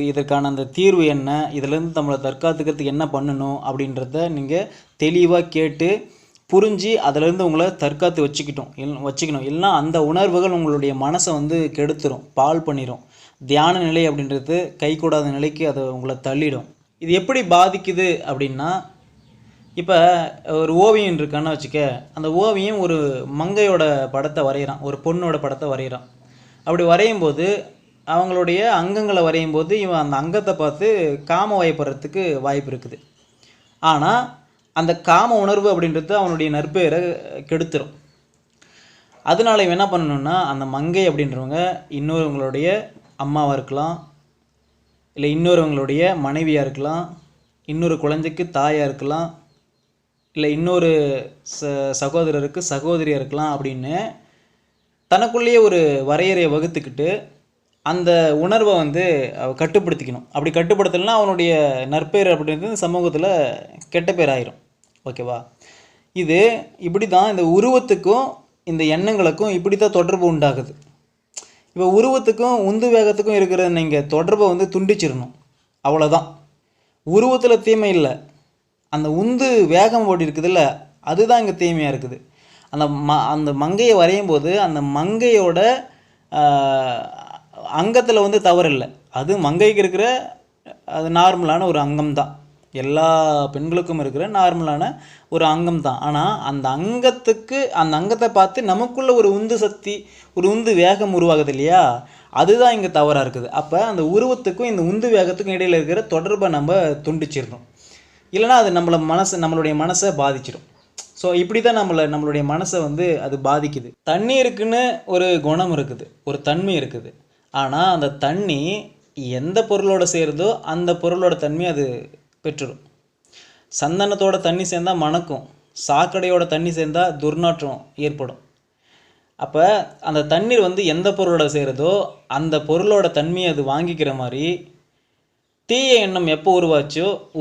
A: இதற்கான அந்த தீர்வு என்ன, இதிலேருந்து நம்மளை தற்காத்துக்கிறதுக்கு என்ன பண்ணணும் அப்படின்றத நீங்கள் தெளிவாக கேட்டு புரிஞ்சு அதிலேருந்து உங்களை தற்காத்து வச்சுக்கணும். இல்லைன்னா அந்த உணர்வுகள் உங்களுடைய மனசை வந்து கெடுத்துரும், பால் பண்ணிடும். தியான நிலை அப்படின்றது கைகூடாத நிலைக்கு அதை உங்களை தள்ளிடும். இது எப்படி பாதிக்குது அப்படின்னா, இப்போ ஒரு ஓவியம் இருக்கான்னு வச்சுக்க, அந்த ஓவியம் ஒரு மங்கையோட படத்தை வரைகிறான், ஒரு பொண்ணோட படத்தை வரைகிறான். அப்படி வரையும் போது அவங்களுடைய அங்கங்களை வரையும் போது இவன் அந்த அங்கத்தை பார்த்து காம வயப்படுறதுக்கு வாய்ப்பு இருக்குது. ஆனால் அந்த காம உணர்வு அப்படின்றது அவனுடைய நற்பெயரை கெடுத்துரும். அதனால இவன் என்ன பண்ணணும்னா, அந்த மங்கை அப்படின்றவங்க இன்னொருவங்களுடைய அம்மாவாக இருக்கலாம், இல்லை இன்னொருவங்களுடைய மனைவியாக இருக்கலாம், இன்னொரு குழந்தைக்கு தாயாக இருக்கலாம், இல்லை இன்னொரு சகோதரருக்கு சகோதரியாக இருக்கலாம். அப்படின்னு தனக்குள்ளேயே ஒரு வரையறையை வகுத்துக்கிட்டு அந்த உணர்வை வந்து கட்டுப்படுத்திக்கணும். அப்படி கட்டுப்படுத்தலைன்னா அவனுடைய நற்பெயர் அப்படின்றது சமூகத்தில் கெட்ட பேர் ஆயிரும். ஓகேவா? இது இப்படி தான் இந்த உருவத்துக்கும் இந்த எண்ணங்களுக்கும் இப்படி தான் தொடர்பு உண்டாகுது. இப்போ உருவத்துக்கும் உந்து வேகத்துக்கும் இருக்கிற நீங்கள் தொடர்பை வந்து துண்டிச்சிடணும், அவ்வளோதான். உருவத்தில் தீமை இல்லை, அந்த உந்து வேகம் ஓடி இருக்குதுல்ல, அதுதான் இங்கே தீமையாக இருக்குது. அந்த மங்கையை வரையும் போது அந்த மங்கையோட அங்கத்தில் வந்து தவறு இல்லை, அது மங்கைக்கு இருக்கிற அது நார்மலான ஒரு அங்கம் தான், எல்லா பெண்களுக்கும் இருக்கிற நார்மலான ஒரு அங்கம் தான். ஆனால் அந்த அங்கத்தை பார்த்து நமக்குள்ள ஒரு உந்து சக்தி, ஒரு உந்து வேகம் உருவாகுது இல்லையா, அதுதான் இங்கே தவறாக இருக்குது. அப்போ அந்த உருவத்துக்கும் இந்த உந்து வேகத்துக்கும் இடையில் இருக்கிற தொடர்பை நம்ம துண்டிச்சிடணும், இல்லைனா அது நம்மளுடைய மனசை பாதிச்சிடும். ஸோ இப்படி தான் நம்மளுடைய மனசை வந்து அது பாதிக்குது. தண்ணீருக்குன்னு ஒரு குணம் இருக்குது, ஒரு தன்மை இருக்குது. ஆனால் அந்த தண்ணி எந்த பொருளோட சேருதோ அந்த பொருளோட தன்மை அது பெற்றுடும். சந்தனத்தோட தண்ணி சேர்ந்தால் மணக்கும், சாக்கடையோட தண்ணி சேர்ந்தால் துர்நாற்றம் ஏற்படும். அப்போ அந்த தண்ணீர் வந்து எந்த பொருளோட சேருதோ அந்த பொருளோட தன்மையை அது வாங்கிக்கிற மாதிரி, தீய எண்ணம் எப்போ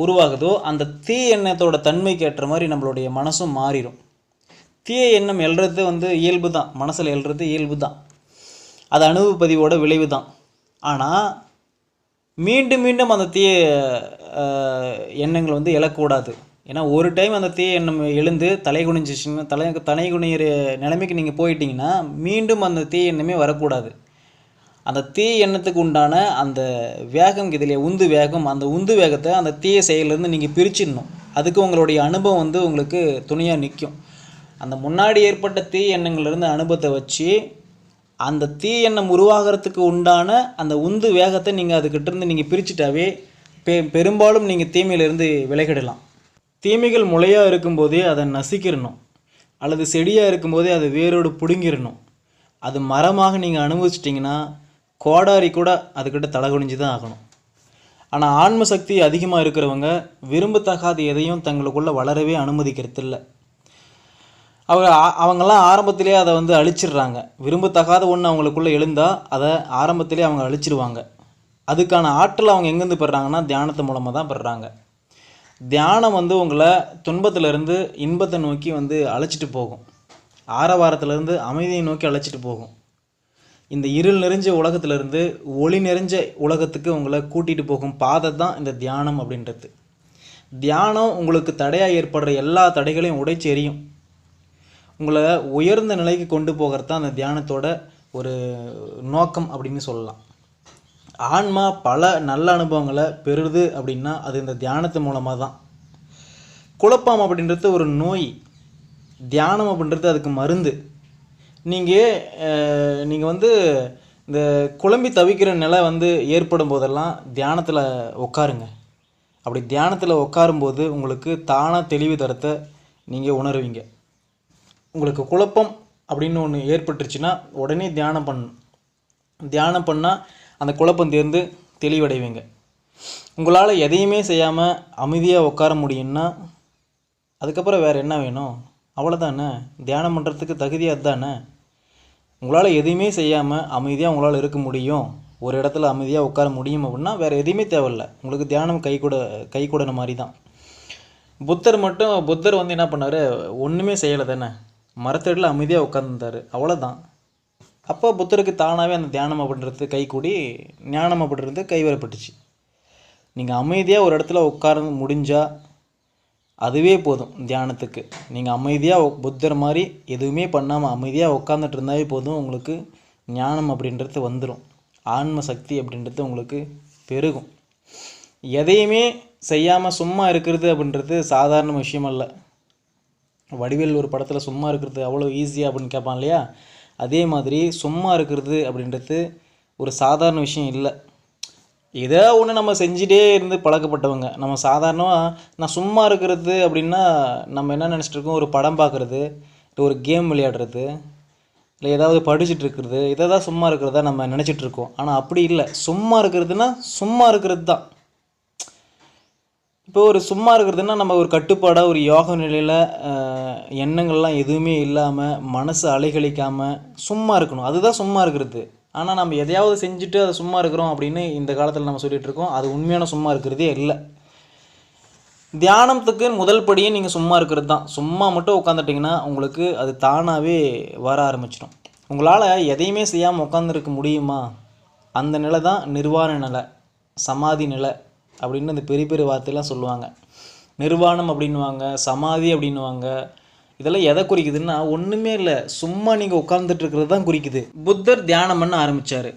A: உருவாகுதோ அந்த தீய எண்ணத்தோட தன்மைக்கு ஏற்ற மாதிரி நம்மளுடைய மனசும் மாறிடும். தீய எண்ணம் எழுறது வந்து இயல்பு தான், மனசில் எழுறது இயல்பு தான், அது அனுபவப்பதிவோட விளைவு தான். ஆனால் மீண்டும் மீண்டும் அந்த தீய எண்ணங்கள் வந்து எழக்கூடாது. ஏன்னா ஒரு டைம் அந்த தீய எண்ணம் எழுந்து தலை குனிகிற நிலைமைக்கு நீங்கள் போயிட்டீங்கன்னா மீண்டும் அந்த தீய எண்ணமே வரக்கூடாது. அந்த தீய எண்ணத்துக்கு உண்டான அந்த வேகம் இதில் உந்து வேகம், அந்த உந்து வேகத்தை அந்த தீய செயலேருந்து நீங்கள் பிரிச்சிடணும். அதுக்கு உங்களுடைய அனுபவம் வந்து உங்களுக்கு துணையாக நிற்கும். அந்த முன்னாடி ஏற்பட்ட தீய எண்ணங்கள்லேருந்து அனுபவத்தை வச்சு அந்த தீய எண்ணம் உருவாகிறதுக்கு உண்டான அந்த உந்து வேகத்தை நீங்கள் அதுக்கிட்டேருந்து நீங்கள் பிரிச்சுட்டாவே பெரும்பாலும் நீங்கள் தீமையிலிருந்து விலகிடலாம். தீமைகள் முளையாக இருக்கும்போதே அதை நசிக்கிடணும், அல்லது செடியாக இருக்கும்போதே அதை வேரோடு பிடுங்கிடணும். அது மரமாக நீங்கள் அனுபவிச்சிட்டிங்கன்னா கோடாரி கூட அதுக்கிட்ட தலகுனிஞ்சு தான் ஆகணும். ஆனால் ஆன்ம சக்தி அதிகமாக இருக்கிறவங்க விரும்பத்தகாத எதையும் தங்களுக்குள்ளே வளரவே அனுமதிக்கிறதில்ல. அவங்கெல்லாம் ஆரம்பத்திலே அதை வந்து அழிச்சிடுறாங்க. விரும்பத்தகாத ஒன்று அவங்களுக்குள்ளே எழுந்தால் அதை ஆரம்பத்திலே அவங்க அழிச்சிடுவாங்க. அதுக்கான ஆற்றல் அவங்க எங்கேருந்து பெறுறாங்கன்னா தியானத்து மூலமாக தான் பெறுறாங்க. தியானம் வந்து உங்களை துன்பத்திலேருந்து இன்பத்தை நோக்கி வந்து அழைச்சிட்டு போகும், ஆரவாரத்திலேருந்து அமைதியை நோக்கி அழைச்சிட்டு போகும். இந்த இருள் நிறைஞ்ச உலகத்திலேருந்து ஒளி நிறைஞ்ச உலகத்துக்கு உங்களை கூட்டிகிட்டு போகும் பாதை தான் இந்த தியானம் அப்படின்றது. தியானம் உங்களுக்கு தடையாக ஏற்படுற எல்லா தடைகளையும் உடைச்சி எறியும், உங்களை உயர்ந்த நிலைக்கு கொண்டு போகிறது தான் அந்த தியானத்தோட ஒரு நோக்கம் அப்படின்னு சொல்லலாம். ஆன்மா பல நல்ல அனுபவங்களை பெறுது அப்படின்னா அது இந்த தியானத்து மூலமாக தான். குழப்பம் அப்படின்றது ஒரு நோய், தியானம் அப்படின்றது அதுக்கு மருந்து. நீங்கள் வந்து இந்த குழம்பி தவிக்கிற நிலை வந்து ஏற்படும் போதெல்லாம் தியானத்தில் உட்காருங்க. அப்படி தியானத்தில் உட்காரும்போது உங்களுக்கு தானாக தெளிவு தரத்தை நீங்கள் உணருவீங்க. உங்களுக்கு குழப்பம் அப்படின்னு ஒன்று ஏற்பட்டுருச்சுன்னா உடனே தியானம் பண்ணணும். தியானம் பண்ணால் அந்த குழப்பம் தேர்ந்து தெளிவடைவீங்க. உங்களால் எதையுமே செய்யாமல் அமைதியாக உட்கார முடியும்னா அதுக்கப்புறம் வேறு என்ன வேணும்? அவ்வளோதானே. தியானம் பண்ணுறதுக்கு தகுதியாக தானே. உங்களால் எதையுமே செய்யாமல் அமைதியாக உங்களால் இருக்க முடியும், ஒரு இடத்துல அமைதியாக உட்கார முடியும் அப்படின்னா வேறு எதுவுமே தேவையில்லை. உங்களுக்கு தியானம் கைகூடன மாதிரி தான். புத்தர் வந்து என்ன பண்ணார்? ஒன்றுமே செய்யலை தானே, மரத்தடியில் அமைதியாக உட்காந்துருந்தார், அவ்வளோதான். அப்போ புத்தருக்கு தானாகவே அந்த தியானம் அப்படின்றது கைகூடி ஞானம் அப்படின்றது கைவரப்பட்டுச்சு. நீங்கள் அமைதியாக ஒரு இடத்துல உட்கார முடிஞ்சால் அதுவே போதும் தியானத்துக்கு. நீங்கள் அமைதியாக புத்தர் மாதிரி எதுவுமே பண்ணாமல் அமைதியாக உட்காந்துட்டு இருந்தாவே போதும், உங்களுக்கு ஞானம் அப்படின்றது வந்துடும். ஆன்ம சக்தி அப்படின்றது உங்களுக்கு பெருகும். எதையுமே செய்யாமல் சும்மா இருக்கிறது அப்படின்றது சாதாரண விஷயம் அல்ல. வடிவேல் ஒரு படத்தில் சும்மா இருக்கிறது அவ்வளோ ஈஸியாக அப்படின்னு கேட்பான் இல்லையா, அதே மாதிரி சும்மா இருக்கிறது அப்படின்றது ஒரு சாதாரண விஷயம் இல்லை. ஏதோ ஒன்று நம்ம செஞ்சுட்டே இருந்து பழக்கப்பட்டவங்க. நம்ம சாதாரணமாக நான் சும்மா இருக்கிறது அப்படின்னா நம்ம என்ன நினச்சிட்டு இருக்கோம், ஒரு படம் பார்க்குறது, இல்லை ஒரு கேம் விளையாடுறது, இல்லை ஏதாவது படிச்சுட்டு இருக்கிறது, இதை தான் சும்மா இருக்கிறதா நம்ம நினச்சிட்ருக்கோம். ஆனால் அப்படி இல்லை. சும்மா இருக்கிறதுனா சும்மா இருக்கிறது தான். இப்போ ஒரு சும்மா இருக்கிறதுனா நம்ம ஒரு கட்டுப்பாடாக ஒரு யோக நிலையில் எண்ணங்கள்லாம் எதுவுமே இல்லாமல் மனசை அலைகழிக்காமல் சும்மா இருக்கணும். அதுதான் சும்மா இருக்கிறது. ஆனால் நம்ம எதையாவது செஞ்சுட்டு அதை சும்மா இருக்கிறோம் அப்படின்னு இந்த காலத்தில் நம்ம சொல்லிகிட்டு இருக்கோம். அது உண்மையான சும்மா இருக்கிறதே இல்லை. தியானத்துக்கு முதல் படியே நீங்கள் சும்மா இருக்கிறது தான். சும்மா மட்டும் உட்காந்துட்டிங்கன்னா உங்களுக்கு அது தானாகவே வர ஆரம்பிச்சிடும். உங்களால் எதையுமே செய்யாமல் உட்காந்துருக்க முடியுமா? அந்த நிலை தான் நிர்வாண நிலை, சமாதி நிலை அப்படின்னு இந்த பெரிய பெரிய வார்த்தையெல்லாம் சொல்லுவாங்க. நிர்வாணம் அப்படின்வாங்க, சமாதி அப்படின்வாங்க. இதெல்லாம் எதை குறிக்குதுன்னா ஒன்றுமே இல்லை, சும்மா நீங்கள் உட்காந்துட்டு இருக்கிறது தான் குறிக்குது. புத்தர் தியானம் பண்ண ஆரம்பித்தார்.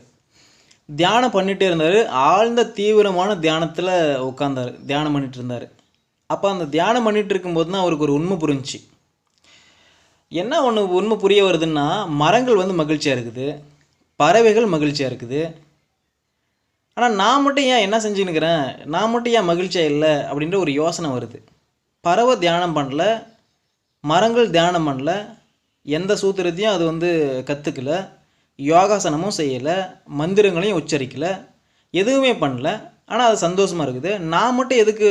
A: தியானம் பண்ணிகிட்டே இருந்தார். ஆழ்ந்த தீவிரமான தியானத்தில் உட்காந்தார், தியானம் பண்ணிகிட்டு இருந்தார். அப்போ அந்த தியானம் பண்ணிகிட்டு இருக்கும்போது தான் அவருக்கு ஒரு உண்மை புரிஞ்சிச்சு. என்ன உண்மை புரிய வருதுன்னா, மரங்கள் வந்து மகிழ்ச்சியாக இருக்குது, பறவைகள் மகிழ்ச்சியாக இருக்குது. ஆனால் நான் மட்டும் ஏன் என்ன செஞ்சுன்னுக்கிறேன், நான் மட்டும் ஏன் மகிழ்ச்சியாக இல்லை அப்படின்ற ஒரு யோசனை வருது. பறவை தியானம் பண்ணல, மரங்கள் தியானம் பண்ணல, எந்த சூத்திரத்தையும் அது வந்து கற்றுக்கல, யோகாசனமும் செய்யலை, மந்திரங்களையும் உச்சரிக்கலை, எதுவுமே பண்ணல. ஆனால் அது சந்தோஷமாக இருக்குது. நான் மட்டும் எதுக்கு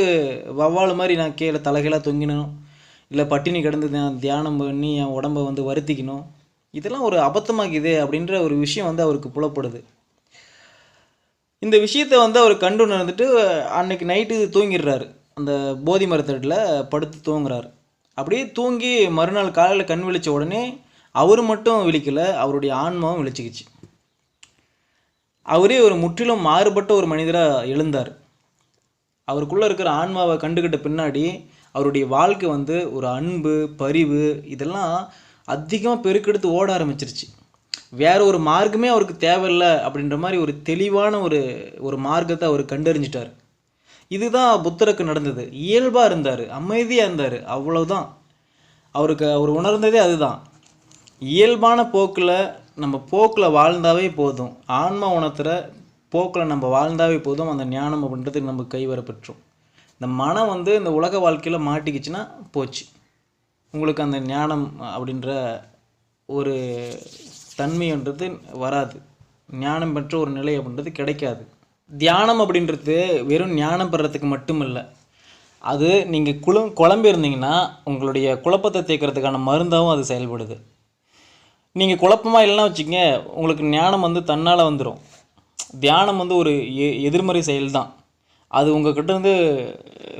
A: வவ்வால் மாதிரி நான் கீழே தலைகீழாக தொங்கினோம், இல்லை பட்டினி கிடந்து தியானம் பண்ணி என் உடம்பை வந்து வருத்திக்கணும், இதெல்லாம் ஒரு அபத்தமாக்குது அப்படின்ற ஒரு விஷயம் வந்து அவருக்கு புலப்படுது. இந்த விஷயத்தை வந்து அவர் கண்டு உணர்ந்துட்டு அன்னைக்கு நைட்டு தூங்கிடுறாரு. அந்த போதி மரத்தடியில் படுத்து தூங்குறாரு. அப்படியே தூங்கி மறுநாள் காலையில் கண் விழித்த உடனே அவர் மட்டும் விழிக்கலை, அவருடைய ஆன்மாவும் விழிச்சிக்கிச்சு. அவரே ஒரு முற்றிலும் மாறுபட்ட ஒரு மனிதராக எழுந்தார். அவருக்குள்ளே இருக்கிற ஆன்மாவை கண்டுக்கிட்ட பின்னாடி அவருடைய வாழ்க்கை வந்து ஒரு அன்பு, பரிவு இதெல்லாம் அதிகமாக பெருக்கெடுத்து ஓட ஆரம்பிச்சிருச்சு. வேற ஒரு மார்க்கமே அவருக்கு தேவையில்லை அப்படின்ற மாதிரி ஒரு தெளிவான ஒரு மார்க்கத்தை அவர் கண்டறிஞ்சிட்டார். இதுதான் புத்தருக்கு நடந்தது. இயல்பாக இருந்தார், அமைதியாக இருந்தார், அவ்வளவுதான். அவர் உணர்ந்ததே அதுதான். இயல்பான போக்கில் நம்ம போக்கில் வாழ்ந்தாவே போதும், ஆன்மா உணர்த்துகிற போக்கில் நம்ம வாழ்ந்தாவே போதும், அந்த ஞானம் அப்படின்றதுக்கு நம்ம கைவர பெற்றோம். இந்த மனம் வந்து இந்த உலக வாழ்க்கையில் மாட்டிக்கிச்சுன்னா போச்சு, உங்களுக்கு அந்த ஞானம் அப்படின்ற ஒரு தன்மைன்றது வராது, ஞானம் பெற்ற ஒரு நிலை அப்படின்றது கிடைக்காது. தியானம் அப்படின்றது வெறும் ஞானம் பெறத்துக்கு மட்டும் இல்லை, அது நீங்கள் குழம்பு இருந்தீங்கன்னா உங்களுடைய குழப்பத்தை தேக்கிறதுக்கான மருந்தாகவும் அது செயல்படுது. நீங்கள் குழப்பமாக இல்லைன்னா வச்சுக்கங்க, உங்களுக்கு ஞானம் வந்து தன்னால் வந்துடும். தியானம் வந்து ஒரு எதிர்மறை செயல் தான். அது உங்கள்கிட்ட இருந்து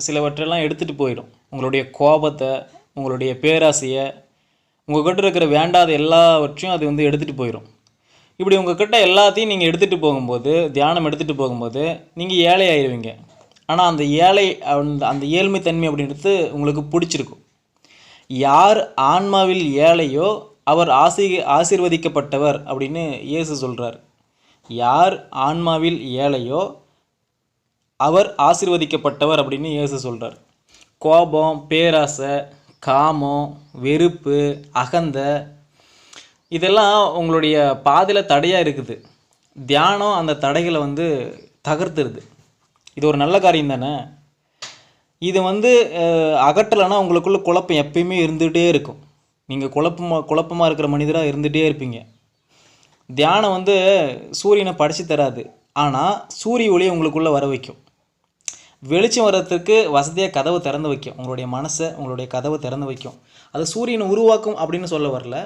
A: சிலவற்றெல்லாம் எடுத்துகிட்டு போயிடும். உங்களுடைய கோபத்தை, உங்களுடைய பேராசையை, உங்கள்கிட்ட இருக்கிற வேண்டாத எல்லாவற்றையும் அது வந்து எடுத்துகிட்டு போயிடும். இப்படி உங்கள்கிட்ட எல்லாத்தையும் நீங்கள் எடுத்துகிட்டு போகும்போது, தியானம் எடுத்துகிட்டு போகும்போது நீங்கள் ஏழை ஆயிடுவீங்க. ஆனால் அந்த ஏழ்மை தன்மை அப்படின்றது உங்களுக்கு பிடிச்சிருக்கும். யார் ஆன்மாவில் ஏழையோ அவர் ஆசீர்வதிக்கப்பட்டவர் அப்படின்னு இயேசு சொல்கிறார். யார் ஆன்மாவில் ஏழையோ அவர் ஆசீர்வதிக்கப்பட்டவர் அப்படின்னு இயேசு சொல்கிறார். கோபம், பேராசை, காமம், வெறுப்பு, அகந்தை இதெல்லாம் உங்களுடைய பாதையில் தடையாக இருக்குது. தியானம் அந்த தடைகளை வந்து தகர்த்துருது. இது ஒரு நல்ல காரியம் தானே. இது வந்து அகற்றலைன்னா உங்களுக்குள்ள குழப்பம் எப்பயுமே இருந்துகிட்டே இருக்கும். நீங்கள் குழப்பமாக இருக்கிற மனிதராக இருந்துகிட்டே இருப்பீங்க. தியானம் வந்து சூரியனை படைச்சி தராது, ஆனால் சூரிய ஒளியை உங்களுக்குள்ளே வர வைக்கும். வெளிச்சம் வர்றதுக்கு வசதியாக கதவை திறந்து வைக்கும், உங்களுடைய மனசை, உங்களுடைய கதவை திறந்து வைக்கும். அது சூரியனை உருவாக்கும் அப்படின்னு சொல்ல வரல,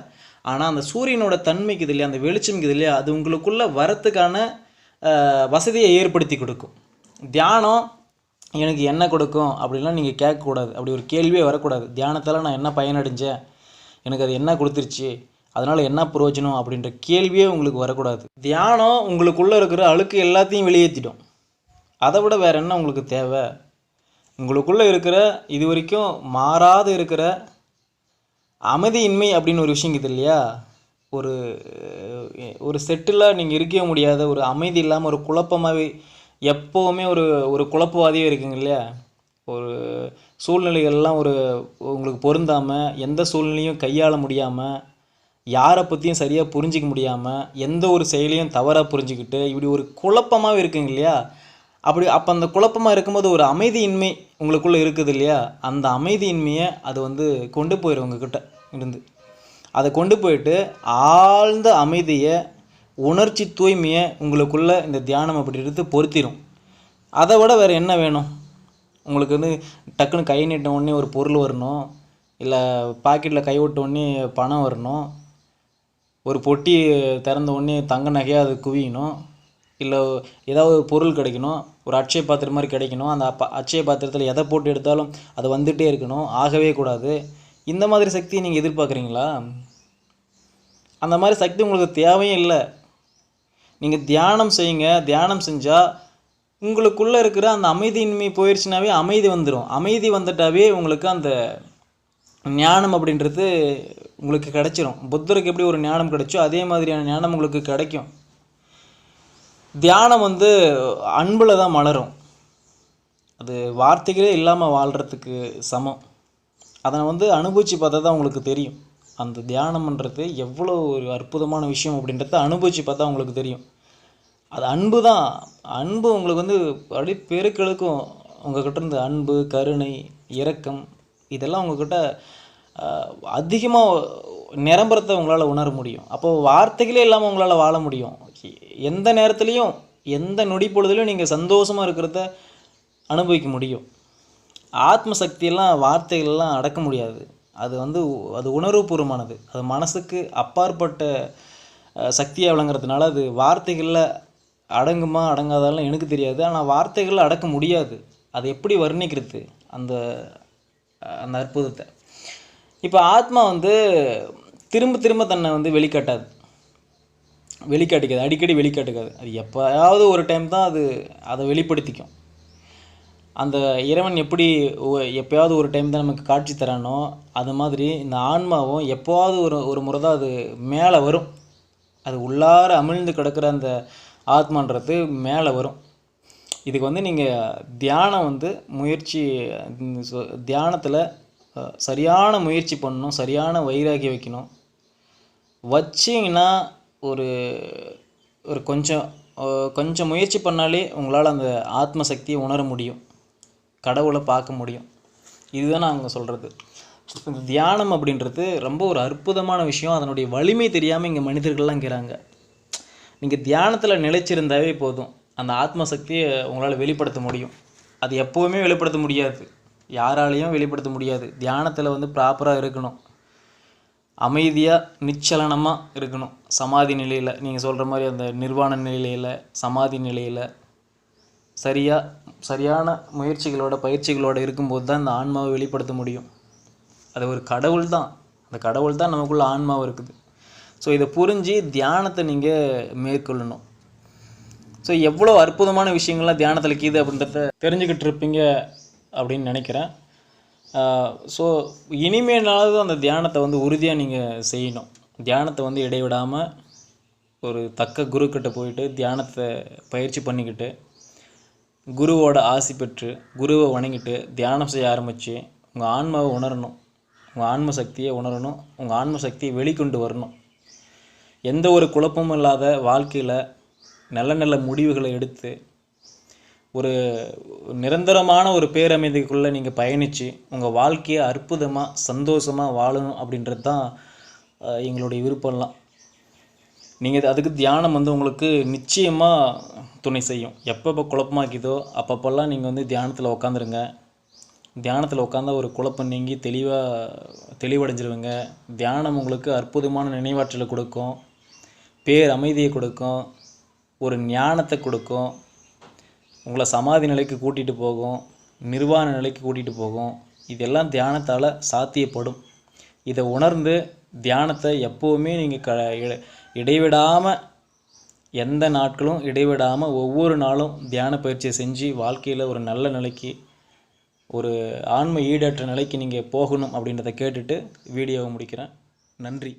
A: ஆனால் அந்த சூரியனோட தன்மைக்கு இது இல்லையா, அந்த வெளிச்சம் இது இல்லையா, அது உங்களுக்குள்ளே வரத்துக்கான வசதியை ஏற்படுத்தி கொடுக்கும். தியானம் எனக்கு என்ன கொடுக்கும் அப்படின்லாம் நீங்கள் கேட்கக்கூடாது. அப்படி ஒரு கேள்வியே வரக்கூடாது. தியானத்தால் நான் என்ன பயனடைஞ்சேன், எனக்கு அது என்ன கொடுத்துருச்சு, அதனால் என்ன பிரயோஜனம் அப்படின்ற கேள்வியே உங்களுக்கு வரக்கூடாது. தியானம் உங்களுக்குள்ளே இருக்கிற அழுக்கு எல்லாத்தையும் வெளியேற்றிடும். அதை விட வேறு என்ன உங்களுக்கு தேவை? உங்களுக்குள்ளே இருக்கிற இது வரைக்கும் மாறாது இருக்கிற அமைதியின்மை அப்படின்னு ஒரு விஷயம் இருக்குது இல்லையா? ஒரு ஒரு செட்டிலாக நீங்கள் இருக்கவே முடியாத ஒரு அமைதி இல்லாமல் ஒரு குழப்பமாகவே எப்போவுமே ஒரு ஒரு குழப்பவாதியே இருக்குங்க இல்லையா? ஒரு சூழ்நிலைகள்லாம் உங்களுக்கு பொருந்தாமல், எந்த சூழ்நிலையும் கையாள முடியாமல், யாரை பற்றியும் சரியாக புரிஞ்சிக்க முடியாமல், எந்த ஒரு செயலையும் தவறாக புரிஞ்சுக்கிட்டு இப்படி ஒரு குழப்பமாகவே இருக்குங்க இல்லையா? அப்போ அந்த குழப்பமாக இருக்கும்போது ஒரு அமைதியின்மை உங்களுக்குள்ளே இருக்குது இல்லையா? அந்த அமைதியின்மையை அது கொண்டு போயிடும் உங்ககிட்ட இருந்து. அதை கொண்டு போயிட்டு ஆழ்ந்த அமைதியை, உணர்ச்சி தூய்மையை உங்களுக்குள்ளே இந்த தியானம் அப்படின்றது பொருத்திடும். அதை விட வேறு என்ன வேணும் உங்களுக்கு? டக்குன்னு கை நீட்ட உடனே ஒரு பொருள் வரணும், இல்லை பாக்கெட்டில் கை விட்ட உடனே பணம் வரணும், ஒரு பொட்டி திறந்த உடனே தங்க நகையாக அது குவியணும், இல்லை ஏதாவது ஒரு பொருள் கிடைக்கணும், ஒரு அட்சய பாத்திரம் மாதிரி கிடைக்கணும், அந்த அட்சய பாத்திரத்தில் எதை போட்டு எடுத்தாலும் அது வந்துகிட்டே இருக்கணும், ஆகவே கூடாது. இந்த மாதிரி சக்தியை நீங்கள் எதிர்பார்க்குறீங்களா? அந்த மாதிரி சக்தி உங்களுக்கு தேவையும் இல்லை. நீங்கள் தியானம் செய்யுங்க. தியானம் செஞ்சால் உங்களுக்குள்ளே இருக்கிற அந்த அமைதியின்மை போயிடுச்சுனாவே அமைதி வந்துடும். அமைதி வந்துட்டாவே உங்களுக்கு அந்த ஞானம் அப்படின்றது உங்களுக்கு கிடைச்சிரும். புத்தருக்கு எப்படி ஒரு ஞானம் கிடைச்சோ அதே மாதிரியான ஞானம் உங்களுக்கு கிடைக்கும். தியானம் அன்பில் தான் மலரும். அது வார்த்தைகளே இல்லாமல் வாழ்கிறதுக்கு சமம். அதை அனுபவித்து பார்த்தா தான் உங்களுக்கு தெரியும். அந்த தியானம்ன்றது எவ்வளோ ஒரு அற்புதமான விஷயம் அப்படின்றத அனுபவித்து பார்த்தா உங்களுக்கு தெரியும். அது அன்பு தான். அன்பு உங்களுக்கு அப்படியே பெருக்கெடுக்கும். உங்கள்கிட்ட இருந்து அன்பு, கருணை, இரக்கம் இதெல்லாம் உங்கள்கிட்ட அதிகமாக நிரம்புறத்தை உங்களால் உணர முடியும். அப்போது வார்த்தைகளே இல்லாமல் உங்களால் வாழ முடியும். எந்த நேரத்துலையும் எந்த நொடி பொழுதுலையும் நீங்கள் சந்தோஷமாக இருக்கிறத அனுபவிக்க முடியும். ஆத்ம சக்தியெல்லாம் வார்த்தைகள்லாம் அடக்க முடியாது. அது அது உணர்வுபூர்வமானது. அது மனசுக்கு அப்பாற்பட்ட சக்தியாக விளங்குறதுனால அது வார்த்தைகளில் அடங்குமா அடங்காதாலும் எனக்கு தெரியாது. ஆனால் வார்த்தைகளில் அடக்க முடியாது. அதை எப்படி வர்ணிக்கிறது அந்த அந்த அற்புதத்தை? இப்போ ஆத்மா திரும்ப திரும்ப தன்னை வெளிக்காட்டாது, வெளிக்காட்டிக்காது, அடிக்கடி வெளிக்காட்டுக்காது. அது எப்போயாவது ஒரு டைம் தான் அதை வெளிப்படுத்திக்கும். அந்த இறைவன் எப்படி எப்போயாவது ஒரு டைம் தான் நமக்கு காட்சி தரானோ அது மாதிரி இந்த ஆன்மாவும் எப்போவாவது ஒரு முறை தான் அது மேலே வரும். அது உள்ளார அமிழ்ந்து கிடக்கிற அந்த ஆத்மான்றது மேலே வரும். இதுக்கு நீங்கள் தியானம் முயற்சி தியானத்தில் சரியான முயற்சி பண்ணணும், சரியான வைராகி வைக்கணும். வச்சிங்கன்னா ஒரு ஒரு கொஞ்சம் முயற்சி பண்ணாலே உங்களால் அந்த ஆத்ம சக்தியை உணர முடியும், கடவுளை பார்க்க முடியும். இதுதான் நான் அங்கே சொல்கிறது. இந்த தியானம் அப்படின்றது ரொம்ப ஒரு அற்புதமான விஷயம். அதனுடைய வலிமை தெரியாமல் இங்கே மனிதர்கள்லாம் இருக்கிறாங்க. நீங்கள் தியானத்தில் நிலைச்சிருந்தாவே போதும், அந்த ஆத்ம சக்தியை உங்களால் வெளிப்படுத்த முடியும். அது எப்போவுமே வெளிப்படுத்த முடியாது, யாராலையும் வெளிப்படுத்த முடியாது. தியானத்தில் ப்ராப்பராக இருக்கணும், அமைதியாக நிச்சலனமாக இருக்கணும், சமாதி நிலையில். நீங்கள் சொல்கிற மாதிரி அந்த நிர்வாண நிலையில், சமாதி நிலையில் சரியான முயற்சிகளோட பயிற்சிகளோடு இருக்கும்போது தான் இந்த ஆன்மாவை வெளிப்படுத்த முடியும். அது ஒரு கடவுள் தான், அந்த கடவுள் தான் நமக்குள்ள ஆன்மாவும் இருக்குது. ஸோ இதை புரிஞ்சு தியானத்தை நீங்கள் மேற்கொள்ளணும். ஸோ எவ்வளோ அற்புதமான விஷயங்கள்லாம் தியானத்தில் இருக்குது அப்படின்றத தெரிஞ்சுக்கிட்டு இருப்பீங்க அப்படின்னு நினைக்கிறேன். ஸோ இனிமேலாவது அந்த தியானத்தை உறுதியாக நீங்கள் செய்யணும். தியானத்தை இடைவிடாமல் ஒரு தக்க குருக்கிட்ட போயிட்டு தியானத்தை பயிற்சி பண்ணிக்கிட்டு, குருவோட ஆசி பெற்று, குருவை வணங்கிட்டு தியானம் செய்ய ஆரம்பித்து உங்கள் ஆன்மாவை உணரணும், உங்கள் ஆன்ம சக்தியை உணரணும், உங்கள் ஆன்ம சக்தியை வெளிக்கொண்டு வரணும். எந்த ஒரு குழப்பமும் இல்லாத வாழ்க்கையில் நல்ல நல்ல முடிவுகளை எடுத்து ஒரு நிரந்தரமான ஒரு பேரமைதிக்குள்ளே நீங்கள் பயணித்து உங்கள் வாழ்க்கையை அற்புதமாக சந்தோஷமாக வாழணும் அப்படின்றது தான் எங்களுடைய விருப்பம்லாம். நீங்கள் அதுக்கு தியானம் உங்களுக்கு நிச்சயமாக துணை செய்யும். எப்பப்போ குழப்பமாக்கிதோ அப்பப்போல்லாம் நீங்கள் தியானத்தில் உட்காந்துருங்க. தியானத்தில் உட்காந்தா ஒரு குழப்பம் நீங்கி தெளிவடைஞ்சிருவீங்க. தியானம் உங்களுக்கு அற்புதமான நினைவாற்றலை கொடுக்கும், பேர் அமைதியை கொடுக்கும், ஒரு ஞானத்தை கொடுக்கும், உங்களை சமாதி நிலைக்கு கூட்டிகிட்டு போகும், நிர்வாண நிலைக்கு கூட்டிகிட்டு போகும். இதெல்லாம் தியானத்தால் சாத்தியப்படும். இதை உணர்ந்து தியானத்தை எப்போவுமே நீங்கள் இடைவிடாமல், எந்த நாட்களும் இடைவிடாமல் ஒவ்வொரு நாளும் தியான பயிற்சியை செஞ்சு வாழ்க்கையில் ஒரு நல்ல நிலைக்கு ஒரு ஆன்ம ஈடற்ற நிலைக்கு நீங்கள் போகணும் அப்படின்றத கேட்டுட்டு வீடியோவை முடிக்கிறேன். நன்றி.